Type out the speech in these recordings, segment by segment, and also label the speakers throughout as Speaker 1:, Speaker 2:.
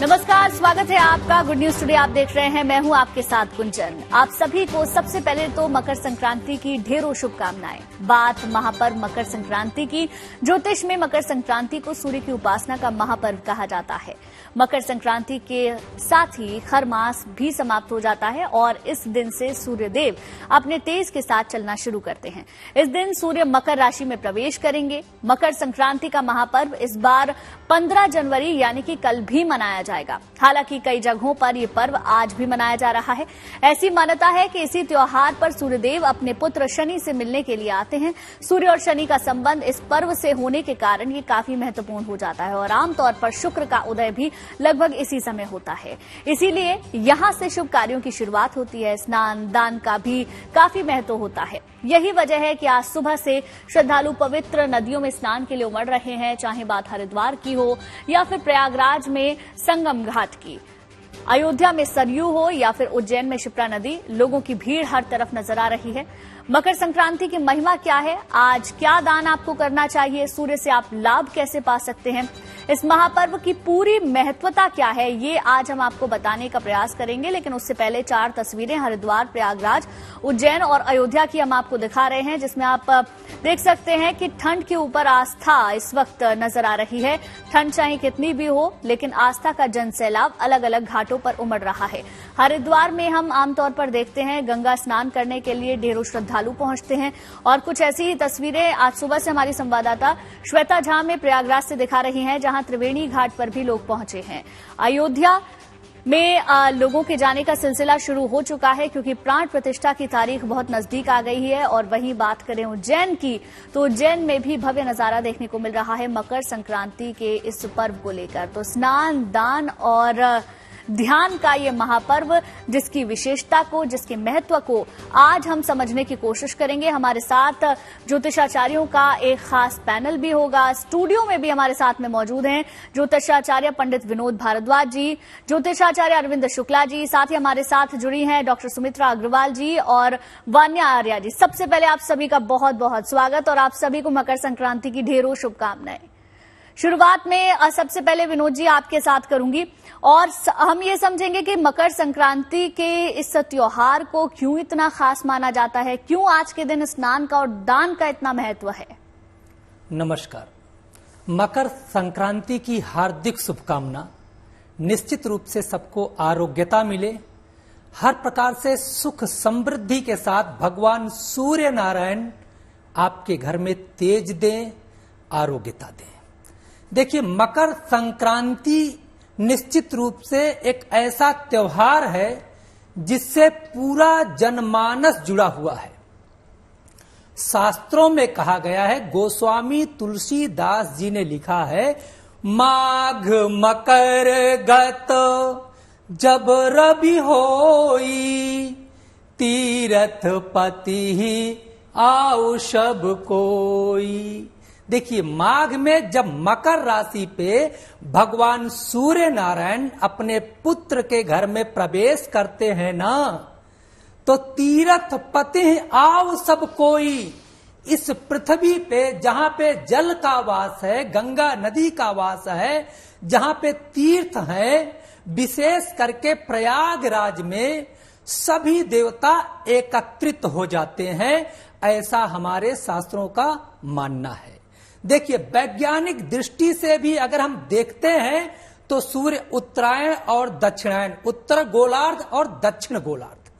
Speaker 1: नमस्कार, स्वागत है आपका गुड न्यूज टुडे। आप देख रहे हैं, मैं हूं आपके साथ गुंजन। आप सभी को सबसे पहले तो मकर संक्रांति की ढेरों शुभकामनाएं। बात महापर्व मकर संक्रांति की। ज्योतिष में मकर संक्रांति को सूर्य की उपासना का महापर्व कहा जाता है। मकर संक्रांति के साथ ही हर मास भी समाप्त हो जाता है और इस दिन से सूर्यदेव अपने तेज के साथ चलना शुरू करते हैं। इस दिन सूर्य मकर राशि में प्रवेश करेंगे। मकर संक्रांति का महापर्व इस बार 15 जनवरी यानी कि कल भी मनाया जाएगा। हालांकि कई जगहों पर यह पर्व आज भी मनाया जा रहा है। ऐसी मान्यता है कि इसी त्योहार पर सूर्यदेव अपने पुत्र शनि से मिलने के लिए आते हैं। सूर्य और शनि का संबंध इस पर्व से होने के कारण ये काफी महत्वपूर्ण हो जाता है और आमतौर पर शुक्र का उदय भी लगभग इसी समय होता है। इसीलिए यहां से शुभ कार्यों की शुरुआत होती है। स्नान दान का भी काफी महत्व होता है। यही वजह है कि आज सुबह से श्रद्धालु पवित्र नदियों में स्नान के लिए उमड़ रहे हैं, चाहे बात हरिद्वार की हो या फिर प्रयागराज में संगम घाट की, अयोध्या में सरयू हो या फिर उज्जैन में शिप्रा नदी। लोगों की भीड़ हर तरफ नजर आ रही है। मकर संक्रांति की महिमा क्या है, आज क्या दान आपको करना चाहिए, सूर्य से आप लाभ कैसे पा सकते हैं, इस महापर्व की पूरी महत्वता क्या है, ये आज हम आपको बताने का प्रयास करेंगे। लेकिन उससे पहले 4 तस्वीरें हरिद्वार, प्रयागराज, उज्जैन और अयोध्या की हम आपको दिखा रहे हैं, जिसमें आप देख सकते हैं कि ठंड के ऊपर आस्था इस वक्त नजर आ रही है। ठंड चाहे कितनी भी हो, लेकिन आस्था का जनसैलाब अलग अलग घाटों पर उमड़ रहा है। हरिद्वार में हम आमतौर पर देखते हैं गंगा स्नान करने के लिए ढेरों श्रद्धालु पहुंचते हैं और कुछ ऐसी ही तस्वीरें आज सुबह से हमारी संवाददाता श्वेता झा में प्रयागराज से दिखा रही हैं, जहां त्रिवेणी घाट पर भी लोग पहुंचे हैं। अयोध्या में लोगों के जाने का सिलसिला शुरू हो चुका है क्योंकि प्राण प्रतिष्ठा की तारीख बहुत नजदीक आ गई है। और वहीं बात करें उज्जैन की, तो उज्जैन में भी भव्य नजारा देखने को मिल रहा है मकर संक्रांति के इस पर्व को लेकर। तो स्नान दान और ध्यान का ये महापर्व, जिसकी विशेषता को, जिसके महत्व को आज हम समझने की कोशिश करेंगे। हमारे साथ ज्योतिषाचार्यों का एक खास पैनल भी होगा। स्टूडियो में भी हमारे साथ में मौजूद हैं ज्योतिषाचार्य पंडित विनोद भारद्वाज जी, ज्योतिषाचार्य अरविंद शुक्ला जी, साथ ही हमारे साथ जुड़ी हैं डॉक्टर सुमित्रा अग्रवाल जी और वान्या आर्या जी। सबसे पहले आप सभी का बहुत बहुत स्वागत और आप सभी को मकर संक्रांति की ढेरों शुभकामनाएं। शुरुआत में सबसे पहले विनोद जी आपके साथ करूंगी और हम ये समझेंगे कि मकर संक्रांति के इस त्योहार को क्यों इतना खास माना जाता है, क्यों आज के दिन स्नान का और दान का इतना महत्व है।
Speaker 2: नमस्कार। मकर संक्रांति की हार्दिक शुभकामना। निश्चित रूप से सबको आरोग्यता मिले, हर प्रकार से सुख समृद्धि के साथ भगवान सूर्य नारायण आपके घर में तेज दें, आरोग्यता दें। देखिए, मकर संक्रांति निश्चित रूप से एक ऐसा त्योहार है जिससे पूरा जनमानस जुड़ा हुआ है। शास्त्रों में कहा गया है, गोस्वामी तुलसीदास जी ने लिखा है, माघ मकर गत जब रवि होई, तीरथ पति आउ सब कोई। देखिए, माघ में जब मकर राशि पे भगवान सूर्य नारायण अपने पुत्र के घर में प्रवेश करते हैं ना, तो तीरथ पति आव सब कोई। इस पृथ्वी पे जहां पे जल का वास है, गंगा नदी का वास है, जहां पे तीर्थ है, विशेष करके प्रयागराज में सभी देवता एकत्रित हो जाते हैं, ऐसा हमारे शास्त्रों का मानना है। देखिए, वैज्ञानिक दृष्टि से भी अगर हम देखते हैं तो सूर्य उत्तरायण और दक्षिणायन, उत्तर गोलार्ध और दक्षिण गोलार्ध,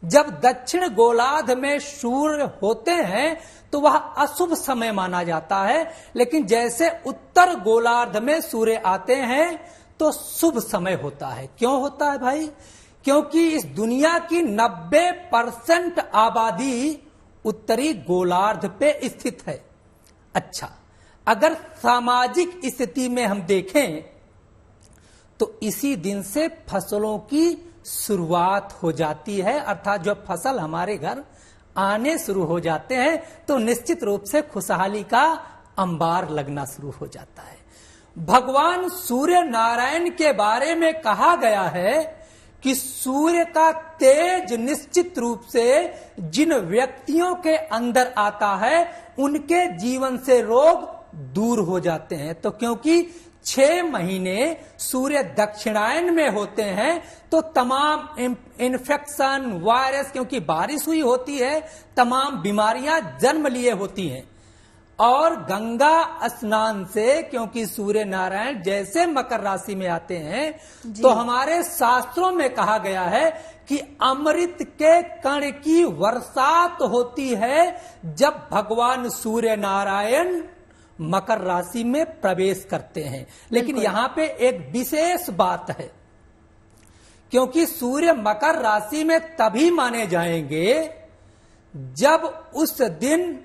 Speaker 2: जब दक्षिण गोलार्ध में सूर्य होते हैं तो वह अशुभ समय माना जाता है, लेकिन जैसे उत्तर गोलार्ध में सूर्य आते हैं तो शुभ समय होता है। क्यों होता है भाई? क्योंकि इस दुनिया की 90% आबादी उत्तरी गोलार्ध पे स्थित है। अच्छा, अगर सामाजिक स्थिति में हम देखें तो इसी दिन से फसलों की शुरुआत हो जाती है, अर्थात जो फसल हमारे घर आने शुरू हो जाते हैं तो निश्चित रूप से खुशहाली का अंबार लगना शुरू हो जाता है। भगवान सूर्य नारायण के बारे में कहा गया है कि सूर्य का तेज निश्चित रूप से जिन व्यक्तियों के अंदर आता है उनके जीवन से रोग दूर हो जाते हैं। तो क्योंकि 6 महीने सूर्य दक्षिणायन में होते हैं तो तमाम इन्फेक्शन, वायरस, क्योंकि बारिश हुई होती है, तमाम बीमारियां जन्म लिए होती हैं। और गंगा स्नान से, क्योंकि सूर्य नारायण जैसे मकर राशि में आते हैं, तो हमारे शास्त्रों में कहा गया है कि अमृत के कण की बरसात होती है जब भगवान सूर्य नारायण मकर राशि में प्रवेश करते हैं। लेकिन यहां पे एक विशेष बात है, क्योंकि सूर्य मकर राशि में तभी माने जाएंगे जब उस दिन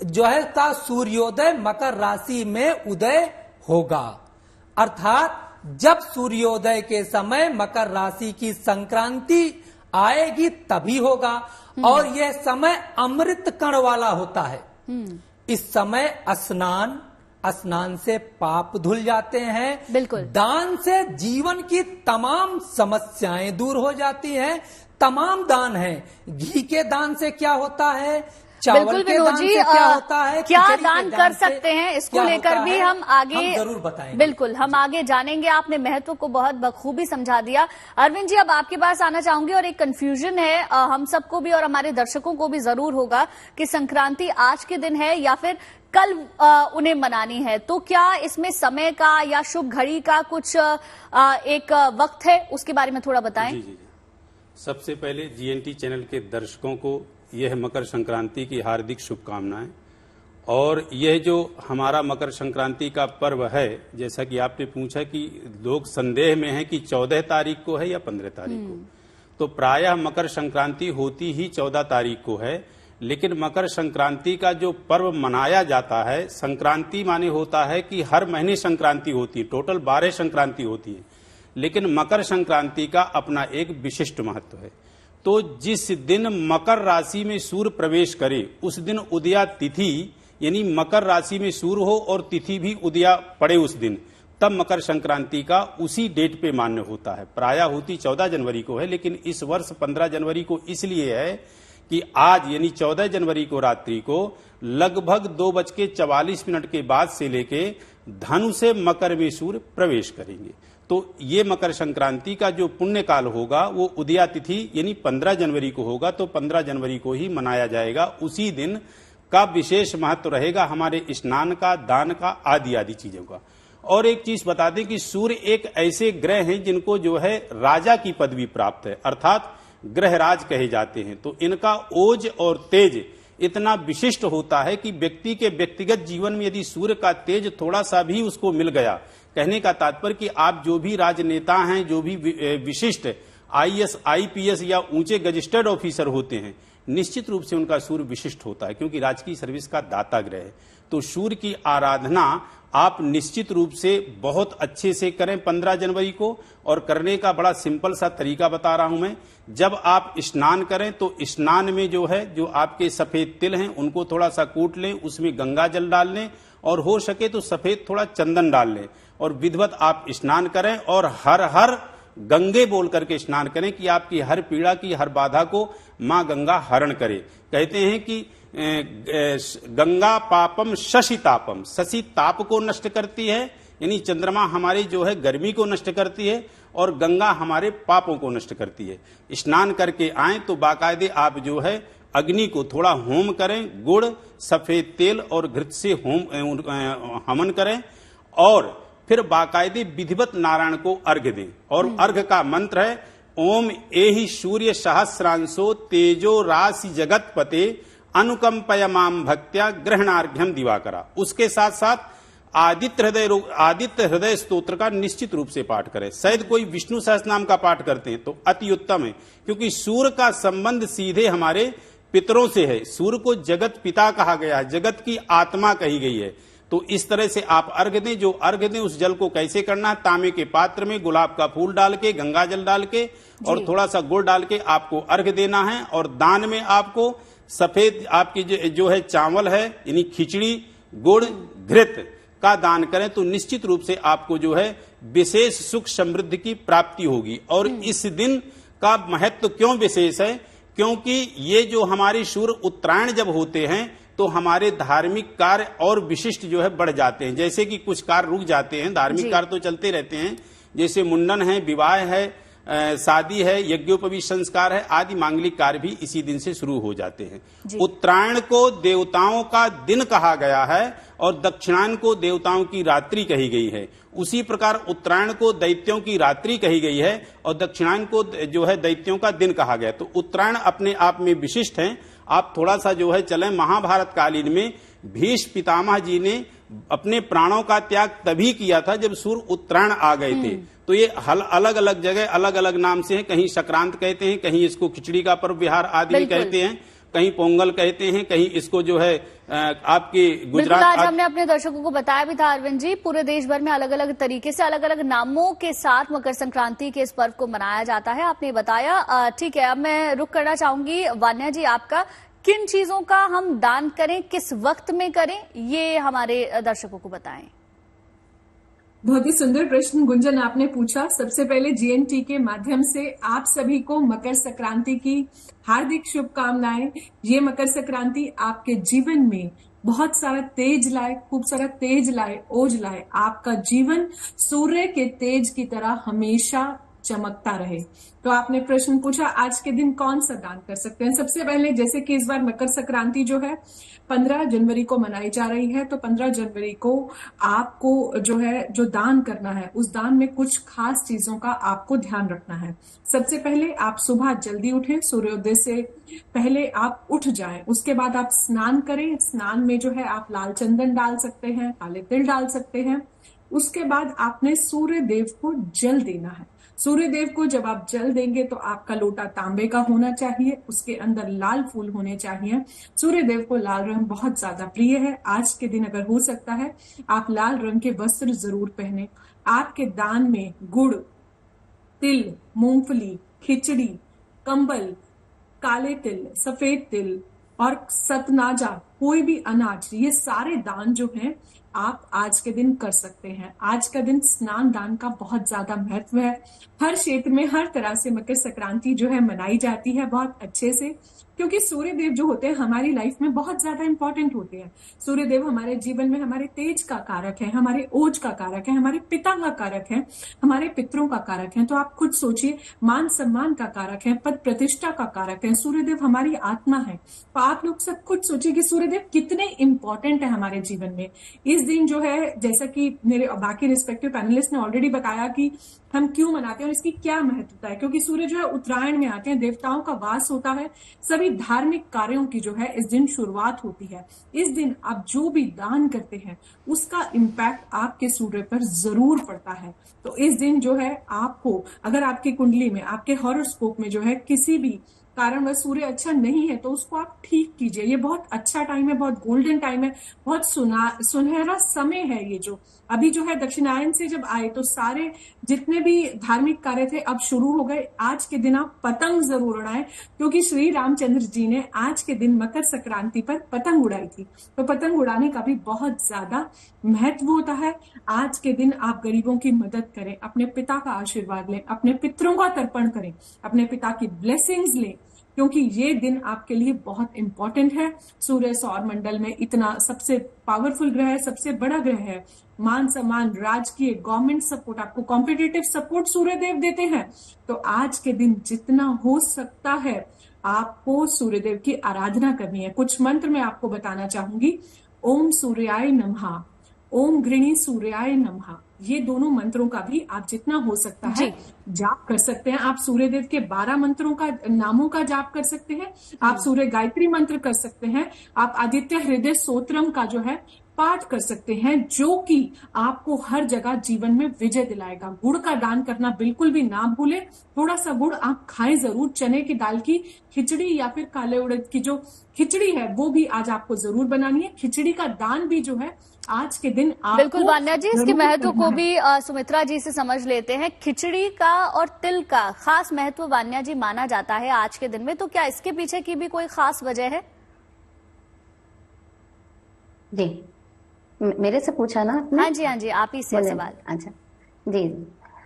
Speaker 2: जो है का सूर्योदय मकर राशि में उदय होगा, अर्थात जब सूर्योदय के समय मकर राशि की संक्रांति आएगी तभी होगा। और यह समय अमृत कण वाला होता है। इस समय स्नान से पाप धुल जाते हैं,
Speaker 1: बिल्कुल।
Speaker 2: दान से जीवन की तमाम समस्याएं दूर हो जाती हैं। तमाम दान है, घी के दान से क्या होता है,
Speaker 1: बिल्कुल विनोद जी,
Speaker 2: क्या होता है,
Speaker 1: क्या दान कर सकते हैं, इसको लेकर भी हम आगे
Speaker 2: जरूर बताएंगे।
Speaker 1: बिल्कुल, हम आगे जानेंगे। आपने महत्व को बहुत बखूबी समझा दिया। अरविंद जी, अब आपके पास आना चाहूंगी, और एक कंफ्यूजन है हम सबको भी और हमारे दर्शकों को भी जरूर होगा कि संक्रांति आज के दिन है या फिर कल उन्हें मनानी है, तो क्या इसमें समय का या शुभ घड़ी का कुछ एक वक्त है, उसके बारे में थोड़ा बताएं।
Speaker 3: जी। सबसे पहले GNT चैनल के दर्शकों को यह मकर संक्रांति की हार्दिक शुभकामनाएं। और यह जो हमारा मकर संक्रांति का पर्व है, जैसा कि आपने पूछा कि लोग संदेह में हैं कि 14 तारीख को है या 15 तारीख को, तो प्रायः मकर संक्रांति होती ही 14 तारीख को है। लेकिन मकर संक्रांति का जो पर्व मनाया जाता है, संक्रांति माने होता है कि हर महीने संक्रांति होती है, टोटल 12 संक्रांति होती है, लेकिन मकर संक्रांति का अपना एक विशिष्ट महत्व है। तो जिस दिन मकर राशि में सूर्य प्रवेश करे उस दिन उदया तिथि, यानी मकर राशि में सूर्य हो और तिथि भी उदया पड़े उस दिन, तब मकर संक्रांति का उसी डेट पे मान्य होता है। प्रायः होती 14 जनवरी को है, लेकिन इस वर्ष 15 जनवरी को इसलिए है कि आज यानी 14 जनवरी को रात्रि को लगभग 2:44 के बाद से लेके धनु से मकर में सूर्य प्रवेश करेंगे। तो ये मकर संक्रांति का जो पुण्य काल होगा वो उदया तिथि यानी 15 जनवरी को होगा, तो 15 जनवरी को ही मनाया जाएगा। उसी दिन का विशेष महत्व रहेगा हमारे स्नान का, दान का, आदि आदि चीजों का। और एक चीज बता दें कि सूर्य एक ऐसे ग्रह हैं जिनको जो है राजा की पदवी प्राप्त है, अर्थात ग्रहराज कहे जाते हैं। तो इनका ओज और तेज इतना विशिष्ट होता है कि व्यक्ति के व्यक्तिगत जीवन में यदि सूर्य का तेज थोड़ा सा भी उसको मिल गया, कहने का तात्पर्य कि आप जो भी राजनेता हैं, जो भी विशिष्ट IAS, IPS या ऊंचे गजिस्टर्ड ऑफिसर होते हैं, निश्चित रूप से उनका सूर्य विशिष्ट होता है, क्योंकि राजकीय सर्विस का दाता ग्रह है। तो सूर्य की आराधना आप निश्चित रूप से बहुत अच्छे से करें 15 जनवरी को। और करने का बड़ा सिंपल सा तरीका बता रहा हूं मैं। जब आप स्नान करें तो स्नान में जो है, जो आपके सफेद तिल हैं उनको थोड़ा सा कूट लें, उसमें गंगा जल डाल लें और हो सके तो सफेद थोड़ा चंदन डाल लें और विधिवत आप स्नान करें और हर हर गंगे बोल करके स्नान करें कि आपकी हर पीड़ा की, हर बाधा को मां गंगा हरण करे। कहते हैं कि गंगा पापम शशि तापम, शशि ताप को नष्ट करती है, यानी चंद्रमा हमारी जो है गर्मी को नष्ट करती है और गंगा हमारे पापों को नष्ट करती है। स्नान करके आए तो बाकायदे आप जो है अग्नि को थोड़ा होम करें, गुड़, सफेद तेल और घृत से हवन करें और फिर बाकायदे विधिवत नारायण को अर्घ्य दें। और अर्घ्य का मंत्र है ओम एहि सूर्य सहस्रांशो तेजो राशि जगत पते अनुकंपयमाम भक्त्या ग्रहणार्घ्यम दिवाकरा। उसके साथ साथ आदित्य हृदय स्तोत्र का निश्चित रूप से पाठ करें। शायद कोई विष्णु सहस्रनाम का पाठ करते हैं तो अति उत्तम है, क्योंकि सूर्य का संबंध सीधे हमारे पितरों से है। सूर्य को जगत पिता कहा गया है, जगत की आत्मा कही गई है। तो इस तरह से आप अर्घ्य दें। जो अर्घ्य दें उस जल को कैसे करना है, तांबे के पात्र में गुलाब का फूल डाल के, गंगा जल डाल के और थोड़ा सा गुड़ डाल के आपको अर्घ्य देना है। और दान में आपको सफेद आपकी जो है चावल है, यानी खिचड़ी, गुड़, घृत का दान करें तो निश्चित रूप से आपको जो है विशेष सुख समृद्धि की प्राप्ति होगी। और इस दिन का महत्व क्यों विशेष है, क्योंकि ये जो हमारी सूर्य उत्तरायण जब होते हैं तो हमारे धार्मिक कार्य और विशिष्ट जो है बढ़ जाते हैं। जैसे कि कुछ कार्य रुक जाते हैं, धार्मिक कार्य तो चलते रहते हैं, जैसे मुंडन है, विवाह है, शादी है, यज्ञोपवीत संस्कार है, आदि मांगलिक कार्य भी इसी दिन से शुरू हो जाते हैं। उत्तरायण को देवताओं का दिन कहा गया है और दक्षिणायन को देवताओं की रात्रि कही गई है। उसी प्रकार उत्तरायण को दैत्यों की रात्रि कही गई है और दक्षिणायन को जो है दैत्यों का दिन कहा गया है। तो उत्तरायण अपने आप में विशिष्ट है। आप थोड़ा सा जो है चलें, महाभारत कालीन में भीष्म पितामह जी ने अपने प्राणों का त्याग तभी किया था जब सूर्य उत्तरायण आ गए थे। तो ये अलग अलग जगह अलग अलग नाम से हैं, कहीं संक्रांत कहते हैं, कहीं इसको खिचड़ी का पर्व बिहार आदि में कहते हैं, कहीं पोंगल कहते हैं, कहीं इसको जो है आपके गुजरात।
Speaker 1: आज हमने अपने दर्शकों को बताया भी था अरविंद जी, पूरे देश भर में अलग अलग तरीके से अलग अलग नामों के साथ मकर संक्रांति के इस पर्व को मनाया जाता है, आपने बताया। ठीक है, अब मैं रुक करना चाहूंगी वान्या जी आपका, किन चीजों का हम दान करें, किस वक्त में करें, ये हमारे दर्शकों को बताएं।
Speaker 4: बहुत ही सुंदर प्रश्न गुंजन आपने पूछा। सबसे पहले जीएनटी के माध्यम से आप सभी को मकर संक्रांति की हार्दिक शुभकामनाएं। ये मकर संक्रांति आपके जीवन में बहुत सारा तेज लाए, खूब सारा तेज लाए, ओज लाए। आपका जीवन सूर्य के तेज की तरह हमेशा चमकता रहे। तो आपने प्रश्न पूछा आज के दिन कौन सा दान कर सकते हैं। सबसे पहले जैसे कि इस बार मकर संक्रांति जो है 15 जनवरी को मनाई जा रही है, तो 15 जनवरी को आपको जो है जो दान करना है, उस दान में कुछ खास चीजों का आपको ध्यान रखना है। सबसे पहले आप सुबह जल्दी उठें, सूर्योदय से पहले आप उठ जाएं। उसके बाद आप स्नान करें। स्नान में जो है आप लाल चंदन डाल सकते हैं, काले तिल डाल सकते हैं। उसके बाद आपने सूर्य देव को जल देना है। सूर्य देव को जब आप जल देंगे तो आपका लोटा तांबे का होना चाहिए, उसके अंदर लाल फूल होने चाहिए। सूर्य देव को लाल रंग बहुत ज्यादा प्रिय है। आज के दिन अगर हो सकता है आप लाल रंग के वस्त्र जरूर पहने। आपके दान में गुड़, तिल, मूंगफली, खिचड़ी, कंबल, काले तिल, सफेद तिल और सतनाजा, कोई भी अनाज, ये सारे दान जो हैं आप आज के दिन कर सकते हैं। आज का दिन स्नान दान का बहुत ज्यादा महत्व है। हर क्षेत्र में हर तरह से मकर संक्रांति जो है मनाई जाती है बहुत अच्छे से, क्योंकि सूर्य देव जो होते हैं हमारी लाइफ में बहुत ज्यादा इंपॉर्टेंट होते हैं। सूर्य देव हमारे जीवन में हमारे तेज का कारक है, हमारे ओज का कारक है, हमारे पिता का कारक है, हमारे पितरों का कारक है। तो आप खुद सोचिए, मान सम्मान का कारक है, पद प्रतिष्ठा का कारक है, सूर्य देव हमारी आत्मा है। तो आप लोग सब खुद सोचिए कि सूर्य देव कितने इंपॉर्टेंट है हमारे जीवन में। इस दिन जो है, जैसा कि मेरे बाकी रिस्पेक्टिव पैनलिस्ट ने ऑलरेडी बताया कि हम क्यों मनाते हैं और इसकी क्या महत्वता है, क्योंकि सूर्य जो है उत्तरायण में आते हैं, देवताओं का वास होता है, सभी धार्मिक कार्यों की जो है इस दिन शुरुआत होती है। इस दिन आप जो भी दान करते हैं उसका इम्पैक्ट आपके सूर्य पर जरूर पड़ता है। तो इस दिन जो है आपको, अगर आपकी कुंडली में, आपके हॉरोस्कोप में जो है किसी भी कारणवश सूर्य अच्छा नहीं है तो उसको आप ठीक कीजिए। ये बहुत अच्छा टाइम है, बहुत गोल्डन टाइम है, बहुत सुनहरा समय है। ये जो अभी जो है दक्षिणायन से जब आए तो सारे जितने भी धार्मिक कार्य थे अब शुरू हो गए। आज के दिन आप पतंग जरूर उड़ाएं, क्योंकि श्री रामचंद्र जी ने आज के दिन मकर संक्रांति पर पतंग उड़ाई थी। तो पतंग उड़ाने का भी बहुत ज्यादा महत्व होता है। आज के दिन आप गरीबों की मदद करें, अपने पिता का आशीर्वाद लें, अपने पितरों का तर्पण करें, अपने पिता की ब्लेसिंग्स लें, क्योंकि ये दिन आपके लिए बहुत इंपॉर्टेंट है। सूर्य सौर मंडल में इतना सबसे पावरफुल ग्रह है, सबसे बड़ा ग्रह है। मान सम्मान, राजकीय, गवर्नमेंट सपोर्ट, आपको कॉम्पिटिटिव सपोर्ट सूर्य देव देते हैं। तो आज के दिन जितना हो सकता है आपको सूर्य देव की आराधना करनी है। कुछ मंत्र मैं आपको बताना चाहूंगी। ओम सूर्याय नमः, ओम गृणी सूर्याय नमः, ये दोनों मंत्रों का भी आप जितना हो सकता है जाप कर सकते हैं। आप सूर्यदेव के 12 मंत्रों का, नामों का जाप कर सकते हैं। आप सूर्य गायत्री मंत्र कर सकते हैं। आप आदित्य हृदय स्तोत्रम का जो है पाठ कर सकते हैं, जो कि आपको हर जगह जीवन में विजय दिलाएगा। गुड़ का दान करना बिल्कुल भी ना भूले। थोड़ा सा गुड़ आप खाएं जरूर। चने की दाल की खिचड़ी या फिर काले उड़द की जो खिचड़ी है वो भी आज आपको जरूर बनानी है। खिचड़ी का दान भी जो है आज के दिन आपको
Speaker 1: बिल्कुल वान्या जी, इसके महत्व को भी सुमित्रा जी से समझ लेते हैं। खिचड़ी का और तिल का खास महत्व वान्या जी माना जाता है आज के दिन में, तो क्या इसके पीछे की भी कोई खास वजह है?
Speaker 5: जी, मेरे से पूछा ना आपने?
Speaker 1: हाँ जी, आप ही से सवाल।
Speaker 5: अच्छा जी,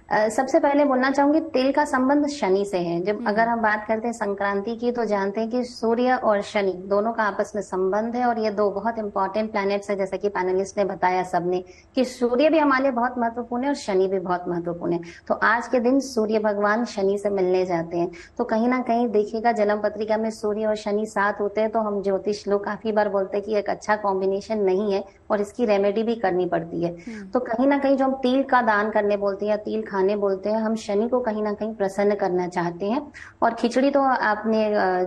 Speaker 5: सबसे पहले बोलना चाहूंगी तिल का संबंध शनि से है। जब अगर हम बात करते हैं संक्रांति की तो जानते हैं कि सूर्य और शनि दोनों का आपस में संबंध है और ये दो बहुत इंपॉर्टेंट प्लैनेट्स है। जैसे कि पैनलिस्ट ने बताया सबने कि सूर्य भी हमारे लिए बहुत महत्वपूर्ण है और शनि भी बहुत महत्वपूर्ण है। तो आज के दिन सूर्य भगवान शनि से मिलने जाते हैं। तो कहीं ना कहीं देखिएगा जन्म पत्रिका में सूर्य और शनि साथ होते हैं तो हम ज्योतिष लोग काफी बार बोलते हैं कि एक अच्छा कॉम्बिनेशन नहीं है और इसकी रेमेडी भी करनी पड़ती है। तो कहीं ना कहीं जो हम तिल का दान करने बोलते हैं, तिल खाने बोलते हैं, हम शनि को कहीं ना कहीं प्रसन्न करना चाहते हैं। और खिचड़ी तो आपने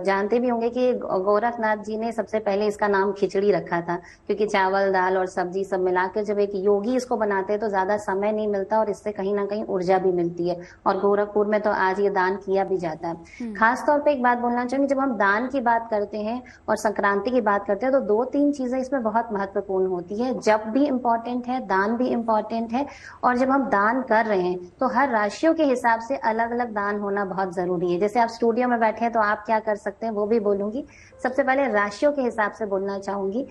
Speaker 5: जानते भी होंगे कि गोरखनाथ जी ने सबसे पहले इसका नाम खिचड़ी रखा था, क्योंकि चावल दाल और सब्जी सब मिलाकर जब एक योगी इसको बनाते हैं तो ज्यादा समय नहीं मिलता और इससे कहीं ना कहीं ऊर्जा भी मिलती है। और गोरखपुर में तो आज ये दान किया भी जाता है। खास तौर पर एक बात बोलना चाहूंगी, जब हम दान की बात करते हैं और संक्रांति की बात करते हैं तो 2-3 चीजें इसमें बहुत महत्वपूर्ण होती है। जब भी इम्पोर्टेंट है, दान भी इम्पोर्टेंट है। और जब हम दान कर रहे हैं तो हर राशियों के हिसाब से अलग अलग दान होना बहुत जरूरी है। जैसे आप स्टूडियो में बैठे हैं तो आप क्या कर सकते हैं वो भी बोलूंगी। सबसे पहले राशियों के हिसाब से बोलना चाहूंगी।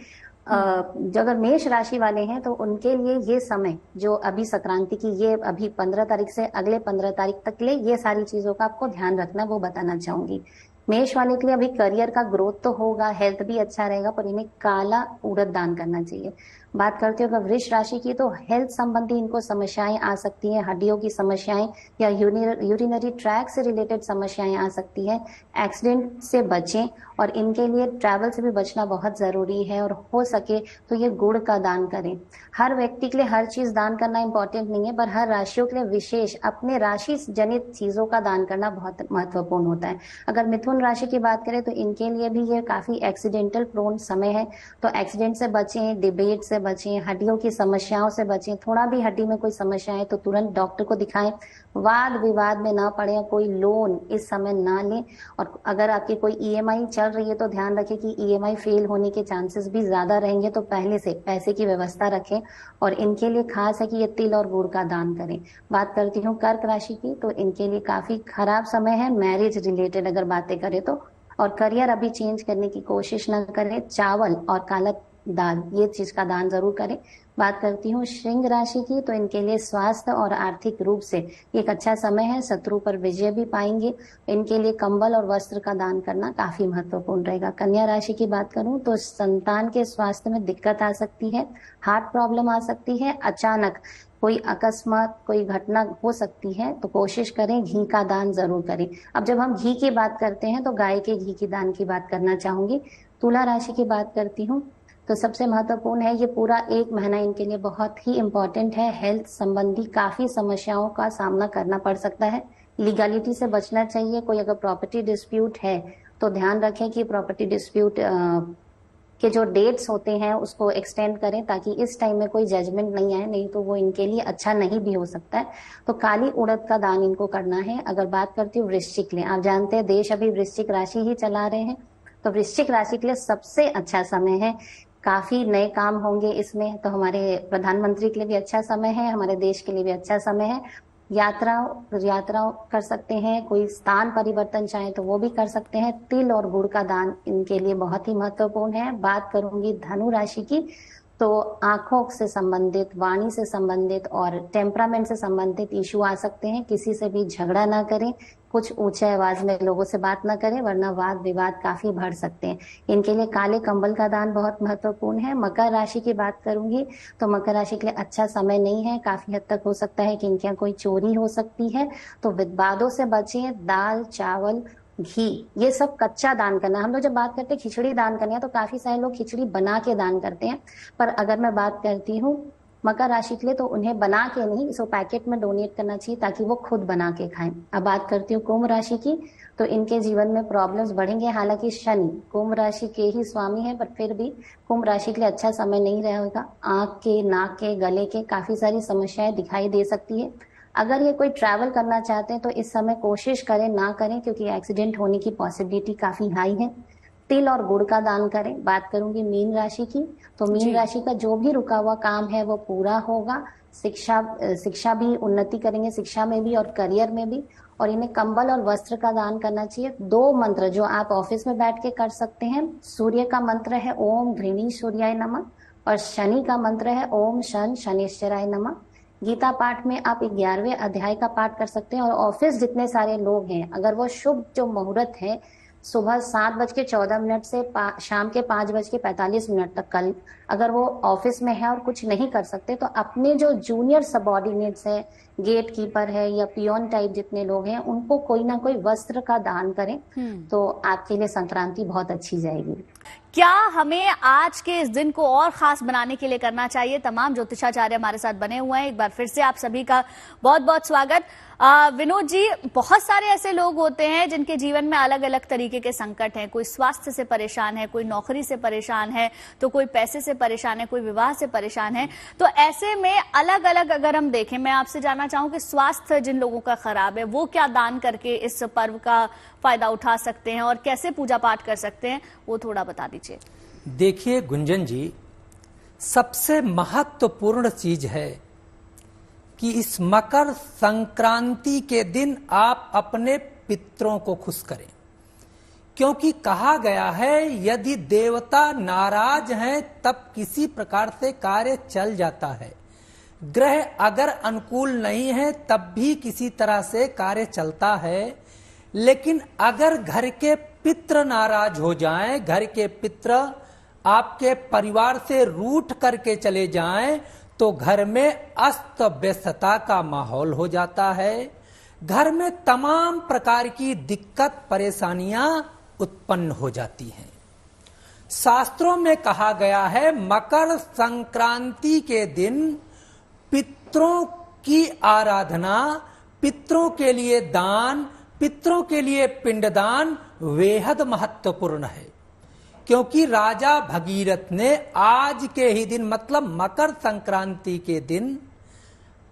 Speaker 5: जो अगर मेष राशि वाले हैं तो उनके लिए ये समय जो अभी संक्रांति की ये अभी 15 तारीख से अगले 15 तारीख तक ले ये सारी चीजों का आपको ध्यान रखना वो बताना चाहूंगी। मेष वाले के लिए अभी करियर का ग्रोथ तो होगा, हेल्थ भी अच्छा रहेगा, पर इन्हें काला उड़द दान करना चाहिए। बात करते हो अगर वृष राशि की तो हेल्थ संबंधी इनको समस्याएं आ सकती हैं, हड्डियों की समस्याएं या यूरिनरी ट्रैक से रिलेटेड समस्याएं आ सकती है। एक्सीडेंट से बचें और इनके लिए ट्रैवल से भी बचना बहुत जरूरी है। और हो सके तो ये गुड़ का दान करें। हर व्यक्ति के लिए हर चीज दान करना इंपॉर्टेंट नहीं है, पर हर राशियों के लिए विशेष अपने राशि जनित चीजों का दान करना बहुत महत्वपूर्ण होता है। अगर मिथुन राशि की बात करें तो इनके लिए भी ये काफी एक्सीडेंटल प्रोन समय है। तो एक्सीडेंट से बचें, डिबेट से बचें, हड्डियों की समस्याओं से बचें। थोड़ा भी हड्डी में कोई समस्या है तो तुरंत डॉक्टर को दिखाएं। वाद विवाद में ना पड़े, कोई लोन इस समय ना लें। और अगर आपकी कोई ईएमआई चल रही है तो ध्यान रखें कि ईएमआई फेल होने के चांसेस भी ज्यादा रहेंगे, तो पहले से पैसे की व्यवस्था रखें। और इनके लिए खास है कि ये तिल और गुड़ का दान करें। बात करती हूँ कर्क राशि की, तो इनके लिए काफी खराब समय है मैरिज रिलेटेड अगर बातें करें तो। और करियर अभी चेंज करने की कोशिश न करें। चावल और काला दाल ये चीज का दान जरूर करें। बात करती हूँ सिंह राशि की, तो इनके लिए स्वास्थ्य और आर्थिक रूप से एक अच्छा समय है, शत्रु पर विजय भी पाएंगे। इनके लिए कंबल और वस्त्र का दान करना काफी महत्वपूर्ण रहेगा। कन्या राशि की बात करूं तो संतान के स्वास्थ्य में दिक्कत आ सकती है, हार्ट प्रॉब्लम आ सकती है, अचानक कोई अकस्मात कोई घटना हो सकती है, तो कोशिश करें घी का दान जरूर करें। अब जब हम घी की बात करते हैं तो गाय के घी की दान की बात करना चाहूंगी। तुला राशि की बात करती हूँ तो सबसे महत्वपूर्ण है, ये पूरा 1 महीना इनके लिए बहुत ही इम्पोर्टेंट है। हेल्थ संबंधी काफी समस्याओं का सामना करना पड़ सकता है। लीगलिटी से बचना चाहिए। कोई अगर प्रॉपर्टी डिस्प्यूट है तो ध्यान रखें कि प्रॉपर्टी डिस्प्यूट के जो डेट्स होते हैं उसको एक्सटेंड करें ताकि इस टाइम में कोई जजमेंट नहीं आए, नहीं तो वो इनके लिए अच्छा नहीं भी हो सकता है। तो काली उड़द का दान इनको करना है। अगर बात करती हूँ वृश्चिक लिए, आप जानते हैं देश अभी वृश्चिक राशि ही चला रहे हैं, तो वृश्चिक राशि के लिए सबसे अच्छा समय है। काफी नए काम होंगे इसमें, तो हमारे प्रधानमंत्री के लिए भी अच्छा समय है, हमारे देश के लिए भी अच्छा समय है। यात्रा कर सकते हैं, कोई स्थान परिवर्तन चाहे तो वो भी कर सकते हैं। तिल और गुड़ का दान इनके लिए बहुत ही महत्वपूर्ण है। बात करूंगी धनु राशि की, तो आंखों से संबंधित, वाणी से संबंधित और टेम्परामेंट से संबंधित इशू आ सकते हैं। किसी से भी झगड़ा ना करें, कुछ ऊंचे आवाज में लोगों से बात ना करें, वरना वाद विवाद काफी बढ़ सकते हैं। इनके लिए काले कंबल का दान बहुत महत्वपूर्ण है। मकर राशि की बात करूंगी तो मकर राशि के लिए अच्छा समय नहीं है। काफी हद तक हो सकता है कि इनके यहाँ कोई चोरी हो सकती है, तो विवादों से बचें। दाल, चावल, घी ये सब कच्चा दान करना। हम लोग जब बात करते हैं खिचड़ी दान करने है तो काफी सारे लोग खिचड़ी बना के दान करते हैं, पर अगर मैं बात करती हूँ मकर राशि के लिए तो उन्हें बना के नहीं, इसको पैकेट में डोनेट करना चाहिए ताकि वो खुद बना के खाएं। अब बात करती हूँ कुंभ राशि की, तो इनके जीवन में प्रॉब्लम्स बढ़ेंगे। हालांकि शनि कुंभ राशि के ही स्वामी है, पर फिर भी कुंभ राशि के लिए अच्छा समय नहीं रहेगा। आंख के, नाक के, गले के काफी सारी समस्याएं दिखाई दे सकती है। अगर ये कोई ट्रैवल करना चाहते हैं तो इस समय कोशिश करें ना करें, क्योंकि एक्सीडेंट होने की पॉसिबिलिटी काफी हाई है। तिल और गुड़ का दान करें। बात करूंगी मीन राशि की, तो मीन राशि का जो भी रुका हुआ काम है वो पूरा होगा। शिक्षा भी उन्नति करेंगे, शिक्षा में भी और करियर में भी। और इन्हें कंबल और वस्त्र का दान करना चाहिए। 2 मंत्र जो आप ऑफिस में बैठ के कर सकते हैं, सूर्य का मंत्र है ओम घृणी सूर्याय नमः और शनि का मंत्र है ओम शन शनिश्चराय नमः। गीता पाठ में आप 11वें अध्याय का पाठ कर सकते हैं। और ऑफिस जितने सारे लोग हैं, अगर वो शुभ जो मुहूर्त है सुबह 7:14 से शाम के 5:45 तक, कल अगर वो ऑफिस में है और कुछ नहीं कर सकते तो अपने जो जूनियर सबऑर्डिनेट्स है, गेट कीपर है या पियोन टाइप जितने लोग हैं, उनको कोई ना कोई वस्त्र का दान करें तो आपके लिए संक्रांति बहुत अच्छी जाएगी।
Speaker 1: क्या हमें आज के इस दिन को और खास बनाने के लिए करना चाहिए? तमाम ज्योतिषाचार्य हमारे साथ बने हुए हैं। एक बार फिर से आप सभी का बहुत बहुत स्वागत। विनोद जी, बहुत सारे ऐसे लोग होते हैं जिनके जीवन में अलग अलग तरीके के संकट हैं। कोई स्वास्थ्य से परेशान है, कोई नौकरी से परेशान है, तो कोई पैसे से परेशान है, कोई विवाह से परेशान है। तो ऐसे में अलग अलग अगर हम देखें, मैं आपसे जानना चाहूं कि स्वास्थ्य जिन लोगों का खराब है वो क्या दान करके इस पर्व का फायदा उठा सकते हैं और कैसे पूजा पाठ कर सकते हैं, वो थोड़ा बता दीजिए।
Speaker 2: देखिए गुंजन जी, सबसे महत्वपूर्ण चीज है कि इस मकर संक्रांति के दिन आप अपने पितरों को खुश करें, क्योंकि कहा गया है यदि देवता नाराज हैं तब किसी प्रकार से कार्य चल जाता है। ग्रह अगर अनुकूल नहीं है तब भी किसी तरह से कार्य चलता है। लेकिन अगर घर के पितृ नाराज हो जाएं, घर के पितृ आपके परिवार से रूठ करके चले जाएं, तो घर में अस्त व्यस्तता का माहौल हो जाता है। घर में तमाम प्रकार की दिक्कत परेशानियां उत्पन्न हो जाती हैं। शास्त्रों में कहा गया है मकर संक्रांति के दिन पितरों की आराधना, पितरों के लिए दान, पितरों के लिए पिंडदान बेहद महत्वपूर्ण है। क्योंकि राजा भगीरथ ने आज के ही दिन, मतलब मकर संक्रांति के दिन,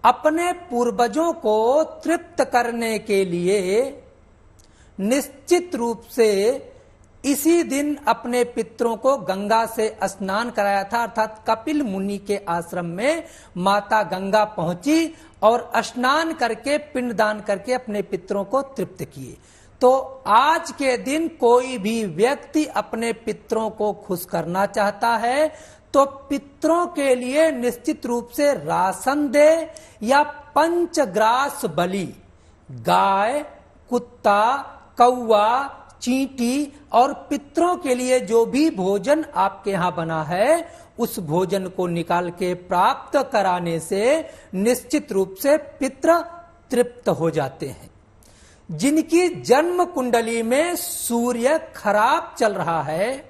Speaker 2: अपने पूर्वजों को तृप्त करने के लिए निश्चित रूप से इसी दिन अपने पितरों को गंगा से स्नान कराया था। अर्थात कपिल मुनि के आश्रम में माता गंगा पहुंची और स्नान करके पिंडदान करके अपने पितरों को तृप्त किए। तो आज के दिन कोई भी व्यक्ति अपने पितरों को खुश करना चाहता है तो पितरों के लिए निश्चित रूप से राशन दे या पंचग्रास बलि, गाय, कुत्ता, कौवा, चींटी और पितरों के लिए जो भी भोजन आपके यहाँ बना है उस भोजन को निकाल के प्राप्त कराने से निश्चित रूप से पितृ तृप्त हो जाते हैं। जिनकी जन्म कुंडली में सूर्य खराब चल रहा है,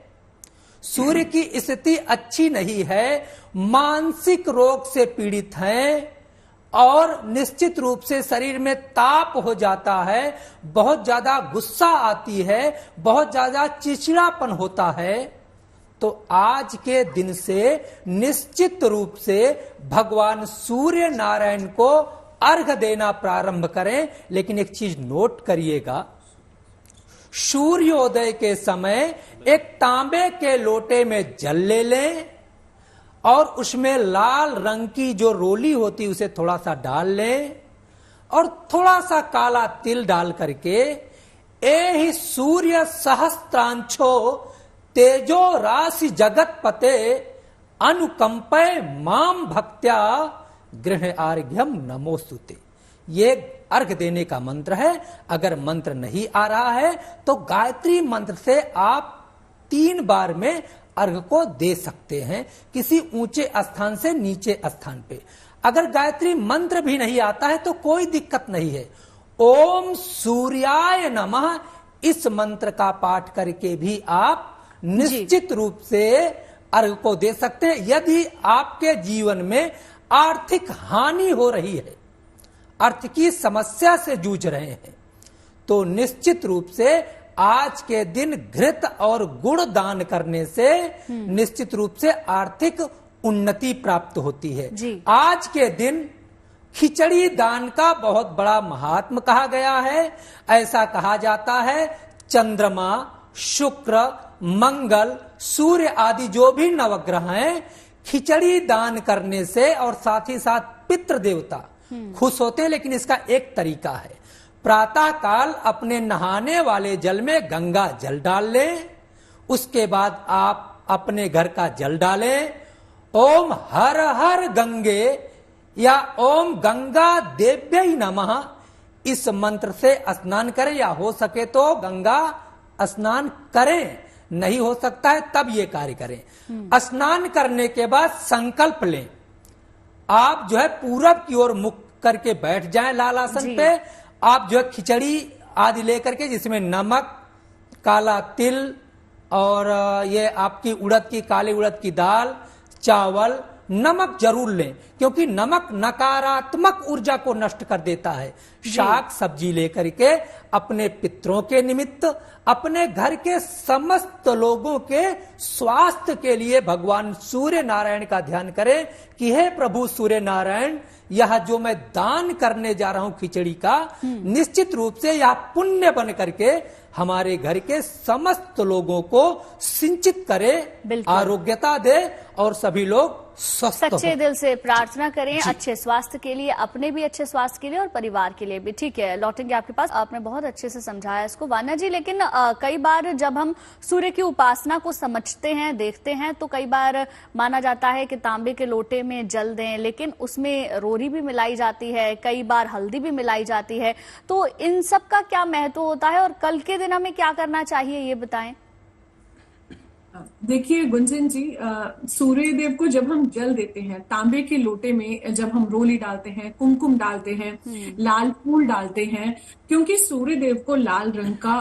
Speaker 2: सूर्य की स्थिति अच्छी नहीं है, मानसिक रोग से पीड़ित हैं और निश्चित रूप से शरीर में ताप हो जाता है, बहुत ज्यादा गुस्सा आती है, बहुत ज्यादा चिड़चिड़ापन होता है, तो आज के दिन से निश्चित रूप से भगवान सूर्य नारायण को अर्घ देना प्रारंभ करें। लेकिन एक चीज नोट करिएगा, सूर्योदय के समय एक तांबे के लोटे में जल ले लें और उसमें लाल रंग की जो रोली होती है उसे थोड़ा सा डाल लें और थोड़ा सा काला तिल डाल करके एहि सूर्य सहस्त्रांशो तेजो राशि जगत पते अनुकंपय माम भक्त्या गृह आर्घ्यम नमोस्तुते, ये अर्घ देने का मंत्र है। अगर मंत्र नहीं आ रहा है तो गायत्री मंत्र से आप 3 बार में अर्घ को दे सकते हैं, किसी ऊंचे स्थान से नीचे स्थान पे। अगर गायत्री मंत्र भी नहीं आता है तो कोई दिक्कत नहीं है, ओम सूर्याय नमः इस मंत्र का पाठ करके भी आप निश्चित रूप से अर्घ को दे सकते हैं। यदि आपके जीवन में आर्थिक हानि हो रही है, अर्थ की समस्या से जूझ रहे हैं, तो निश्चित रूप से आज के दिन घृत और गुड़ दान करने से निश्चित रूप से आर्थिक उन्नति प्राप्त होती है। आज के दिन खिचड़ी दान का बहुत बड़ा महात्म कहा गया है। ऐसा कहा जाता है चंद्रमा, शुक्र, मंगल, सूर्य आदि जो भी नवग्रह हैं, खिचड़ी दान करने से और साथ ही साथ पितृ देवता खुश होते हैं। लेकिन इसका एक तरीका है, प्रातः काल अपने नहाने वाले जल में गंगा जल डाल लें, उसके बाद आप अपने घर का जल डालें, ओम हर हर गंगे या ओम गंगा देव्यै नमः इस मंत्र से स्नान करें, या हो सके तो गंगा स्नान करें, नहीं हो सकता है तब ये कार्य करें। स्नान करने के बाद संकल्प लें, आप जो है पूरब की ओर मुख करके बैठ जाएं लाल आसन पे। आप जो है खिचड़ी आदि लेकर के, जिसमें नमक, काला तिल और ये आपकी उड़द की, काली उड़द की दाल, चावल, नमक जरूर लें, क्योंकि नमक नकारात्मक ऊर्जा को नष्ट कर देता है। शाक सब्जी लेकर के अपने पितरों के निमित्त, अपने घर के समस्त लोगों के स्वास्थ्य के लिए भगवान सूर्य नारायण का ध्यान करें कि हे प्रभु सूर्य नारायण, यह जो मैं दान करने जा रहा हूं खिचड़ी का, निश्चित रूप से यह पुण्य बन करके हमारे घर के समस्त लोगों को सिंचित करे, आरोग्यता दे और सभी लोग स्वस्थ
Speaker 1: सच्चे दिल से प्रार्थना करें अच्छे स्वास्थ्य के लिए, अपने भी अच्छे स्वास्थ्य के लिए और परिवार के लिए भी। ठीक है, लौटेंगे आपके पास। आपने बहुत अच्छे से समझाया इसको वाना जी, लेकिन कई बार जब हम सूर्य की उपासना को समझते हैं, देखते हैं, तो कई बार माना जाता है कि तांबे के लोटे में जल दें, लेकिन उसमें रोरी भी मिलाई जाती है, कई बार हल्दी भी मिलाई जाती है। तो इन सब का क्या महत्व होता है और कल के दिन हमें क्या करना चाहिए, ये बताएं।
Speaker 4: देखिए गुंजन जी, सूर्य देव को जब हम जल देते हैं, तांबे के लोटे में जब हम रोली डालते हैं, कुमकुम डालते हैं, लाल फूल डालते हैं, क्योंकि सूर्य देव को लाल रंग का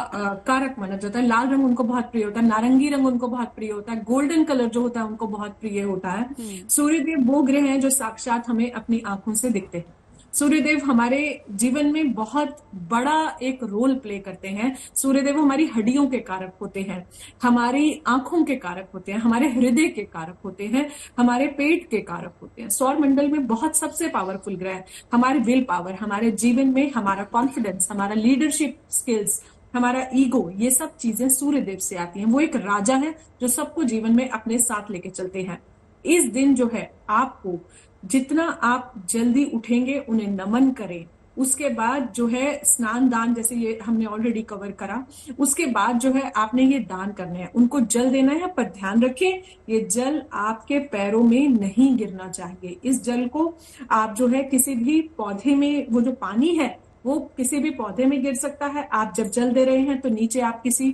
Speaker 4: कारक माना जाता है। लाल रंग उनको बहुत प्रिय होता है, नारंगी रंग उनको बहुत प्रिय होता है, गोल्डन कलर जो होता है उनको बहुत प्रिय होता है। सूर्य देव वो ग्रह हैं जो साक्षात हमें अपनी आंखों से दिखते हैं। सूर्यदेव हमारे जीवन में बहुत बड़ा एक रोल प्ले करते हैं। सूर्यदेव हमारी हड्डियों के कारक होते हैं, हमारी आंखों के कारक होते हैं, हमारे हृदय के कारक होते हैं, हमारे पेट के कारक होते हैं। सौर मंडल में बहुत सबसे पावरफुल ग्रह, हमारी विल पावर, हमारे जीवन में हमारा कॉन्फिडेंस, हमारा लीडरशिप स्किल्स, हमारा ईगो, ये सब चीजें सूर्यदेव से आती हैं। वो एक राजा है जो सबको जीवन में अपने साथ लेके चलते हैं। इस दिन जो है, आपको जितना आप जल्दी उठेंगे उन्हें नमन करें। उसके बाद जो है स्नान दान, जैसे ये हमने ऑलरेडी कवर करा, उसके बाद जो है आपने ये दान करने हैं, उनको जल देना है। पर ध्यान रखें, ये जल आपके पैरों में नहीं गिरना चाहिए। इस जल को आप जो है किसी भी पौधे में, वो जो पानी है वो किसी भी पौधे में गिर सकता है। आप जब जल दे रहे हैं तो नीचे आप किसी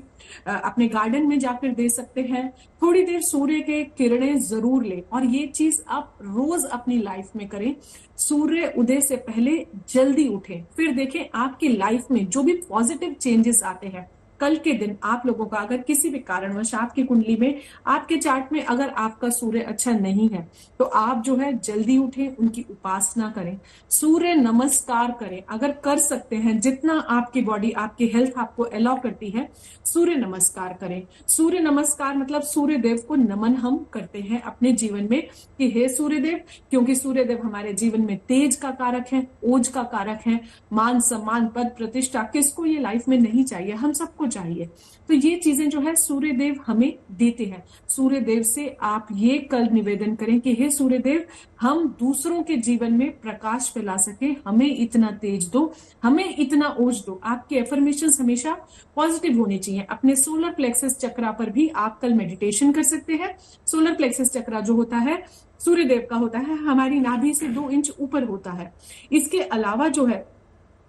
Speaker 4: अपने गार्डन में जाकर दे सकते हैं। थोड़ी देर सूर्य के किरणें जरूर लें, और ये चीज आप रोज अपनी लाइफ में करें। सूर्य उदय से पहले जल्दी उठें, फिर देखें आपकी लाइफ में जो भी पॉजिटिव चेंजेस आते हैं। कल के दिन आप लोगों का अगर किसी भी कारणवश आपकी कुंडली में, आपके चार्ट में अगर आपका सूर्य अच्छा नहीं है, तो आप जो है जल्दी उठें, उनकी उपासना करें, सूर्य नमस्कार करें। अगर कर सकते हैं, जितना आपकी बॉडी, आपकी हेल्थ आपको अलाउ करती है, सूर्य नमस्कार करें। सूर्य नमस्कार मतलब सूर्य देव को नमन हम करते हैं अपने जीवन में कि हे सूर्य देव, क्योंकि सूर्य देव हमारे जीवन में तेज का कारक है, ओज का कारक है, मान सम्मान पद प्रतिष्ठा, किसको ये लाइफ में नहीं चाहिए, हम सबको चाहिए। तो ये चीजें जो है सूर्य देव हमें देते हैं। सूर्य देव से आप ये कल निवेदन करें कि हे सूर्य देव, हम दूसरों के जीवन में प्रकाश फैला सके, हमें इतना तेज दो, हमें इतना ओज दो। आपके एफर्मेशंस हमेशा पॉजिटिव होनी चाहिए। अपने सोलर प्लेक्सस चक्रा पर भी आप कल मेडिटेशन कर सकते हैं। सोलर प्लेक्सस चक्रा जो होता है सूर्य देव का होता है, हमारी नाभि से 2 इंच ऊपर होता है। इसके अलावा जो है,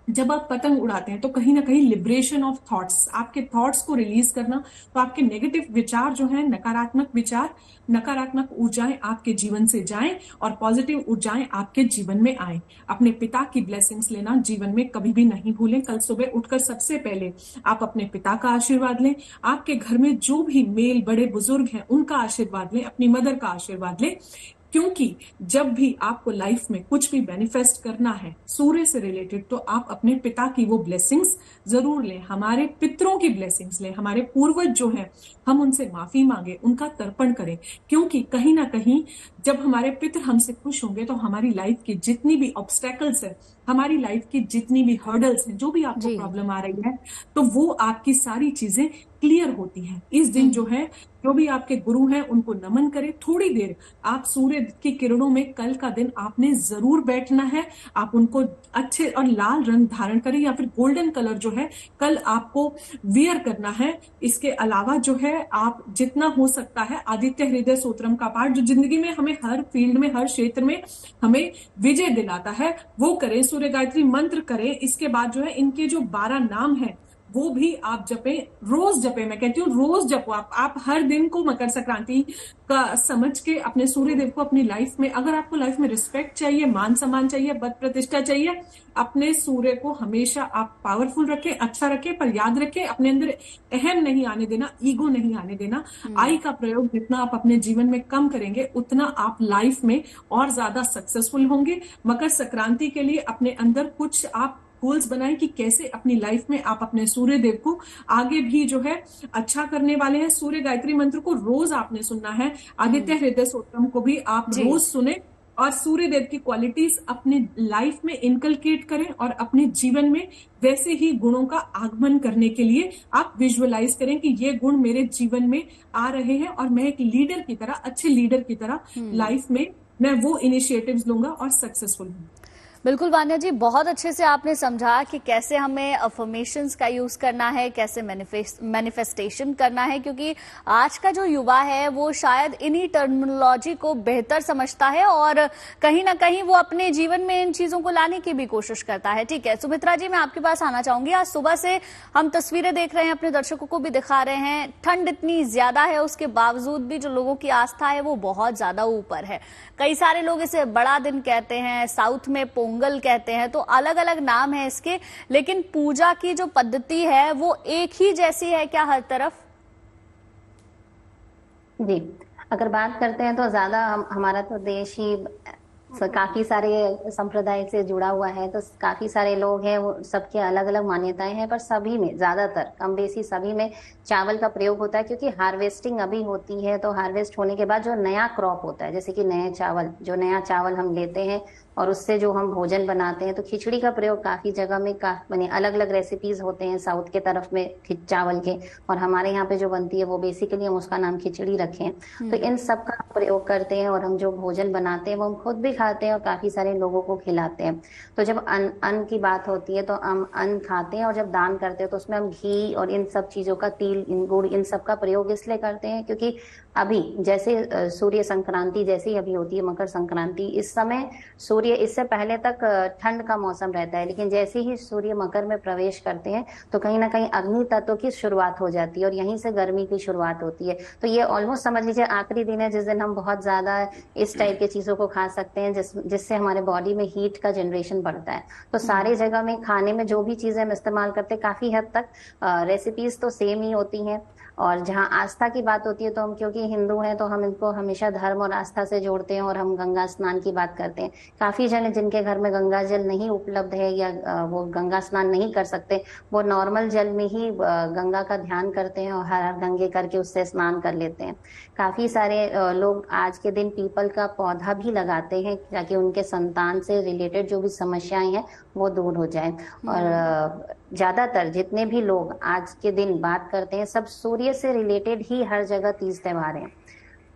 Speaker 4: जब आप पतंग उड़ाते हैं तो कहीं ना कहीं लिबरेशन ऑफ थॉट्स, आपके थॉट्स को रिलीज करना, तो आपके नेगेटिव विचार जो है, नकारात्मक विचार, नकारात्मक ऊर्जाएं आपके जीवन से जाएं और पॉजिटिव ऊर्जाएं आपके जीवन में आए। अपने पिता की ब्लेसिंग्स लेना जीवन में कभी भी नहीं भूलें। कल सुबह उठकर सबसे पहले आप अपने पिता का आशीर्वाद लें। आपके घर में जो भी मेल बड़े बुजुर्ग हैं उनका आशीर्वाद लें, अपनी मदर का आशीर्वाद लें, क्योंकि जब भी आपको लाइफ में कुछ भी मैनिफेस्ट करना है सूर्य से रिलेटेड, तो आप अपने पिता की वो ब्लेसिंग्स जरूर लें, हमारे पितरों की ब्लेसिंग्स लें, हमारे पूर्वज जो हैं हम उनसे माफी मांगे, उनका तर्पण करें। क्योंकि कहीं ना कहीं जब हमारे पितर हमसे खुश होंगे तो हमारी लाइफ की जितनी भी ऑब्स्टेकल्स है हमारी लाइफ की जितनी भी हर्डल्स हैं, जो भी आपको
Speaker 1: जी।
Speaker 4: प्रॉब्लम आ रही है, तो वो आपकी सारी चीजें क्लियर होती हैं। इस दिन जो है, जो भी आपके गुरु हैं उनको नमन करें। थोड़ी देर आप सूर्य की किरणों में कल का दिन आपने जरूर बैठना है। आप उनको अच्छे और लाल रंग धारण करें या फिर गोल्डन कलर जो है कल आपको वियर करना है। इसके अलावा जो है आप जितना हो सकता है आदित्य हृदय स्तोत्रम का पाठ, जो जिंदगी में हमें हर फील्ड में, हर क्षेत्र में हमें विजय दिलाता है, वो करें। सूर्य गायत्री मंत्र करें। इसके बाद जो है इनके जो 12 नाम है वो भी आप जपें, रोज जपें। मैं कहती हूँ रोज जपो। आप हर दिन को मकर संक्रांति का समझ के अपने सूर्य देव को अपनी लाइफ में, अगर आपको लाइफ में रिस्पेक्ट चाहिए, मान सम्मान चाहिए, पद प्रतिष्ठा चाहिए, अपने सूर्य को हमेशा आप पावरफुल रखें, अच्छा रखें, पर याद रखें अपने अंदर अहम नहीं आने देना, ईगो नहीं आने देना। आई का प्रयोग जितना आप अपने जीवन में कम करेंगे उतना आप लाइफ में और ज्यादा सक्सेसफुल होंगे। मकर संक्रांति के लिए अपने अंदर कुछ आप गोल्स बनाएं कि कैसे अपनी लाइफ में आप अपने सूर्य देव को आगे भी जो है अच्छा करने वाले हैं। सूर्य गायत्री मंत्र को रोज आपने सुनना है। आदित्य हृदय स्तोत्रम को भी आप रोज सुने और सूर्य देव की क्वालिटीज अपने लाइफ में इनकलकेट करें और अपने जीवन में वैसे ही गुणों का आगमन करने के लिए आप विजुअलाइज करें कि ये गुण मेरे जीवन में आ रहे हैं और मैं एक लीडर की तरह, अच्छे लीडर की तरह लाइफ में मैं वो इनिशिएटिव्स लूंगा और सक्सेसफुल हूँ।
Speaker 1: बिल्कुल वान्या जी, बहुत अच्छे से आपने समझा कि कैसे हमें अफर्मेशंस का यूज करना है, कैसे मैनिफेस्टेशन करना है, क्योंकि आज का जो युवा है वो शायद इन्हीं टर्मिनोलॉजी को बेहतर समझता है और कहीं ना कहीं वो अपने जीवन में इन चीजों को लाने की भी कोशिश करता है। ठीक है सुमित्रा जी, मैं आपके पास आना चाहूंगी। आज सुबह से हम तस्वीरें देख रहे हैं, अपने दर्शकों को भी दिखा रहे हैं, ठंड इतनी ज्यादा है, उसके बावजूद भी जो लोगों की आस्था है वो बहुत ज्यादा ऊपर है। कई सारे लोग इसे बड़ा दिन कहते हैं, साउथ में पोंगल कहते हैं, तो अलग अलग नाम है इसके, लेकिन पूजा की जो पद्धति है वो एक ही जैसी है क्या हर तरफ?
Speaker 5: जी, अगर बात करते हैं तो ज्यादा हमारा तो देश ही काफी सारे संप्रदाय से जुड़ा हुआ है, तो काफी सारे लोग हैं, वो सबके अलग अलग मान्यताएं हैं, पर सभी में ज्यादातर कम बेसी सभी में चावल का प्रयोग होता है, क्योंकि हार्वेस्टिंग अभी होती है। तो हार्वेस्ट होने के बाद जो नया क्रॉप होता है, जैसे कि नए चावल, जो नया चावल हम लेते हैं और उससे जो हम भोजन बनाते हैं, तो खिचड़ी का प्रयोग काफी जगह में माने अलग अलग रेसिपीज होते हैं साउथ के तरफ में चावल के, और हमारे यहाँ पे जो बनती है वो बेसिकली हम उसका नाम खिचड़ी रखे हैं। तो इन सब का प्रयोग करते हैं और हम जो भोजन बनाते हैं वो हम खुद भी खाते हैं और काफी सारे लोगों को खिलाते हैं। तो जब अन्न की बात होती है तो हम अन्न खाते हैं, और जब दान करते हैं तो उसमें हम घी और इन सब चीजों का, तिल, गुड़, इन सब का प्रयोग इसलिए करते हैं क्योंकि अभी जैसे सूर्य संक्रांति जैसे ही अभी होती है मकर संक्रांति, इस समय सूर्य, इससे पहले तक ठंड का मौसम रहता है, लेकिन जैसे ही सूर्य मकर में प्रवेश करते हैं तो कहीं ना कहीं अग्नि तत्व की शुरुआत हो जाती है और यहीं से गर्मी की शुरुआत होती है। तो ये ऑलमोस्ट समझ लीजिए आखिरी दिन है जिस दिन हम बहुत ज्यादा इस टाइप की चीजों को खा सकते हैं जिससे हमारे बॉडी में हीट का जनरेशन बढ़ता है। तो सारे जगह में खाने में जो भी चीजें हम इस्तेमाल करते हैं काफी हद तक रेसिपीज तो सेम ही होती हैं। और जहाँ आस्था की बात होती है तो हम क्योंकि हिंदू हैं तो हम इनको हमेशा धर्म और आस्था से जोड़ते हैं और हम गंगा स्नान की बात करते हैं। काफी जन जिनके घर में गंगा जल नहीं उपलब्ध है या वो गंगा स्नान नहीं कर सकते, वो नॉर्मल जल में ही गंगा का ध्यान करते हैं और हर हर गंगे करके उससे स्नान कर लेते हैं। काफी सारे लोग आज के दिन पीपल का पौधा भी लगाते हैं ताकि उनके संतान से रिलेटेड जो भी समस्याएं हैं वो दूर हो जाए। और ज्यादातर जितने भी लोग आज के दिन बात करते हैं सब सूर्य से रिलेटेड ही हर जगह तीज त्योहार हैं।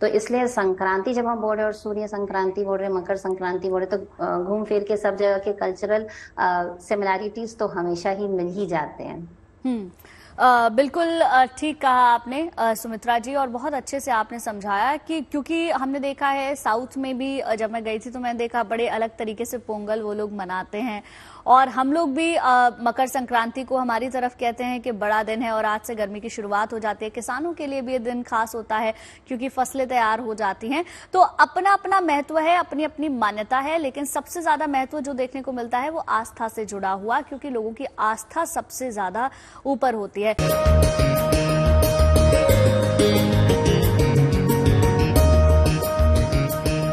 Speaker 5: तो इसलिए संक्रांति जब हम बोल रहे हैं और सूर्य संक्रांति बोल रहे हैं, मकर संक्रांति बोल रहे हैं, तो घूम फिर के सब जगह के कल्चरल सिमिलैरिटीज तो हमेशा ही मिल ही जाते हैं।
Speaker 1: बिल्कुल ठीक कहा आपने सुमित्रा जी, और बहुत अच्छे से आपने समझाया कि क्योंकि हमने देखा है साउथ में भी जब मैं गई थी तो मैंने देखा बड़े अलग तरीके से पोंगल वो लोग मनाते हैं, और हम लोग भी मकर संक्रांति को हमारी तरफ कहते हैं कि बड़ा दिन है और आज से गर्मी की शुरुआत हो जाती है। किसानों के लिए भी ये दिन खास होता है क्योंकि फसलें तैयार हो जाती हैं। तो अपना अपना महत्व है, अपनी अपनी मान्यता है, लेकिन सबसे ज्यादा महत्व जो देखने को मिलता है वो आस्था से जुड़ा हुआ, क्योंकि लोगों की आस्था सबसे ज्यादा ऊपर होती है।